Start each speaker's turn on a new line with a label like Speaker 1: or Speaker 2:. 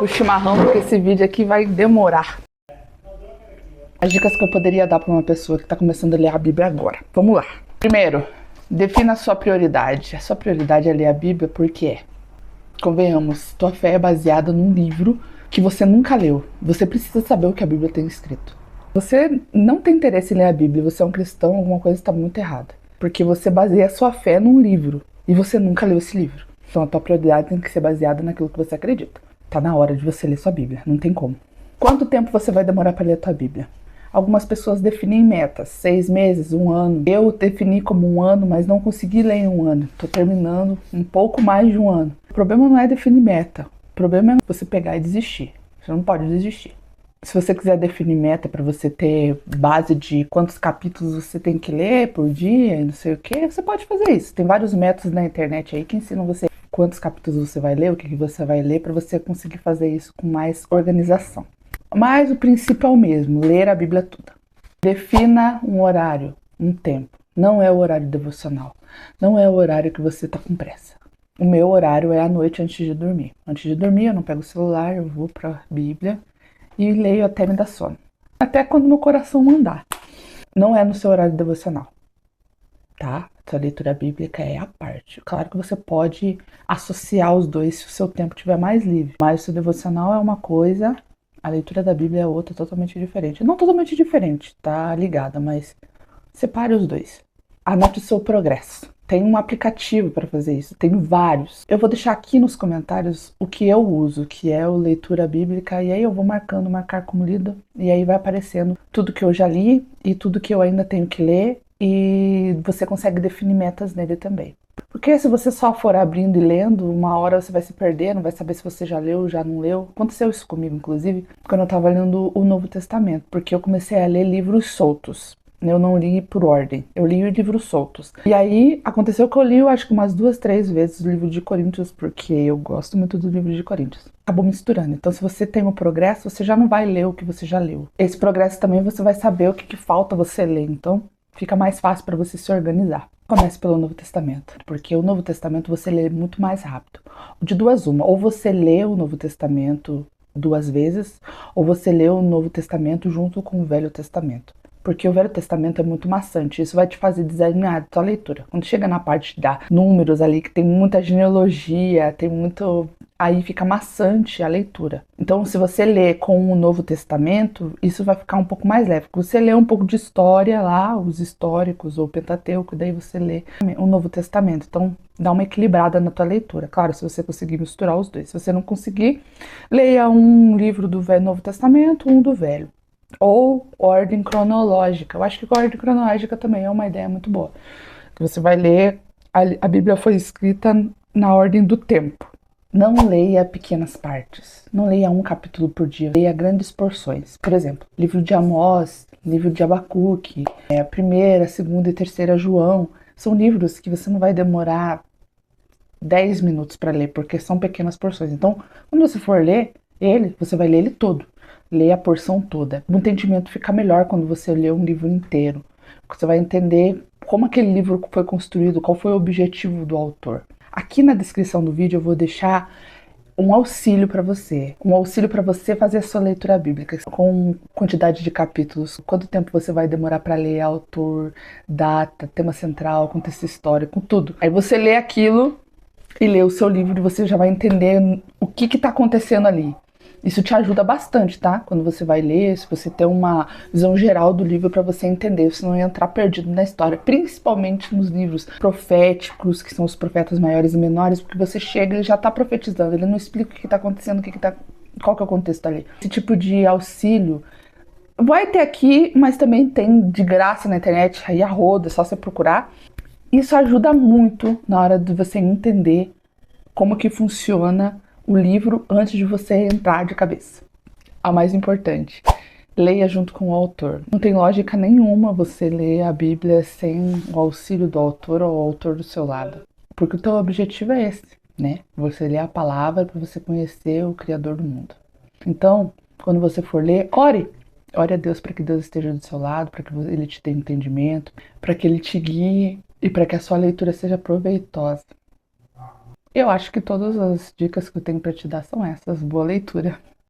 Speaker 1: com o chimarrão, porque esse vídeo aqui vai demorar. As dicas que eu poderia dar para uma pessoa que está começando a ler a Bíblia agora. Vamos lá. Primeiro, defina a sua prioridade. A sua prioridade é ler a Bíblia porque é. Convenhamos, tua fé é baseada num livro que você nunca leu. Você precisa saber o que a Bíblia tem escrito. Você não tem interesse em ler a Bíblia, você é um cristão, alguma coisa está muito errada. Porque você baseia a sua fé num livro e você nunca leu esse livro. Então a tua prioridade tem que ser baseada naquilo que você acredita. Tá na hora de você ler sua Bíblia, não tem como. Quanto tempo você vai demorar para ler a tua Bíblia? Algumas pessoas definem metas, 6 meses, 1 ano. Eu defini como 1 ano, mas não consegui ler em 1 ano. Tô terminando um pouco mais de 1 ano. O problema não é definir meta. O problema é você pegar e desistir. Você não pode desistir. Se você quiser definir meta para você ter base de quantos capítulos você tem que ler por dia e não sei o que, você pode fazer isso. Tem vários métodos na internet aí que ensinam você quantos capítulos você vai ler, o que você vai ler, para você conseguir fazer isso com mais organização. Mas o princípio é o mesmo, ler a Bíblia toda. Defina um horário, um tempo. Não é o horário devocional. Não é o horário que você está com pressa. O meu horário é à noite antes de dormir. Antes de dormir eu não pego o celular, eu vou para a Bíblia e leio até me dar sono. Até quando meu coração mandar. Não é no seu horário devocional. Tá? A leitura bíblica é a parte. Claro que você pode associar os dois se o seu tempo estiver mais livre. Mas o seu devocional é uma coisa, a leitura da Bíblia é outra, totalmente diferente. Não totalmente diferente, tá ligada, mas separe os dois. Anote o seu progresso. Tem um aplicativo para fazer isso, tem vários. Eu vou deixar aqui nos comentários o que eu uso, que é o leitura bíblica, e aí eu vou marcar como lido, e aí vai aparecendo tudo que eu já li e tudo que eu ainda tenho que ler, e você consegue definir metas nele também. Porque se você só for abrindo e lendo, uma hora você vai se perder, não vai saber se você já leu ou já não leu. Aconteceu isso comigo, inclusive, quando eu estava lendo o Novo Testamento, porque eu comecei a ler livros soltos. Eu não li por ordem, eu li livros soltos. E aí, aconteceu que eu li, eu acho que umas 2, 3 vezes o livro de Coríntios, porque eu gosto muito do livro de Coríntios. Acabou misturando. Então, se você tem um progresso, você já não vai ler o que você já leu. Esse progresso também você vai saber o que falta você ler. Então, fica mais fácil para você se organizar. Comece pelo Novo Testamento, porque o Novo Testamento você lê muito mais rápido. De duas uma, ou você lê o Novo Testamento 2 vezes, ou você lê o Novo Testamento junto com o Velho Testamento. Porque o Velho Testamento é muito maçante, isso vai te fazer desanimar da tua leitura. Quando chega na parte da números ali, que tem muita genealogia, tem muito... aí fica maçante a leitura. Então, se você lê com o Novo Testamento, isso vai ficar um pouco mais leve. Você lê um pouco de história lá, os históricos, ou Pentateuco, daí você lê o Novo Testamento. Então, dá uma equilibrada na tua leitura. Claro, se você conseguir misturar os dois. Se você não conseguir, leia um livro do Novo Testamento, um do Velho. Ou ordem cronológica. Eu acho que a ordem cronológica também é uma ideia muito boa. Você vai ler, a Bíblia foi escrita na ordem do tempo. Não leia pequenas partes. Não leia um capítulo por dia. Leia grandes porções. Por exemplo, livro de Amós, livro de Abacuque, a primeira, segunda e terceira João. São livros que você não vai demorar 10 minutos para ler, porque são pequenas porções. Então, quando você for ler ele, você vai ler ele todo. Lê a porção toda. O entendimento fica melhor quando você lê um livro inteiro. Você vai entender como aquele livro foi construído, qual foi o objetivo do autor. Aqui na descrição do vídeo eu vou deixar um auxílio para você. Um auxílio para você fazer a sua leitura bíblica. Com quantidade de capítulos, quanto tempo você vai demorar para ler, autor, data, tema central, contexto histórico, tudo. Aí você lê aquilo e lê o seu livro e você já vai entender o que está acontecendo ali. Isso te ajuda bastante, tá? Quando você vai ler, se você tem uma visão geral do livro para você entender, você não entrar perdido na história, principalmente nos livros proféticos, que são os profetas maiores e menores, porque você chega e já tá profetizando, ele não explica o que tá acontecendo, qual que é o contexto ali. Esse tipo de auxílio vai ter aqui, mas também tem de graça na internet, aí a roda, é só você procurar. Isso ajuda muito na hora de você entender como que funciona o livro antes de você entrar de cabeça. A mais importante, leia junto com o autor. Não tem lógica nenhuma você ler a Bíblia sem o auxílio do autor ou o autor do seu lado. Porque o teu objetivo é esse, né? Você lê a palavra para você conhecer o Criador do mundo. Então, quando você for ler, ore. Ore a Deus para que Deus esteja do seu lado, para que Ele te dê entendimento, para que Ele te guie e para que a sua leitura seja proveitosa. Eu acho que todas as dicas que eu tenho pra te dar são essas. Boa leitura.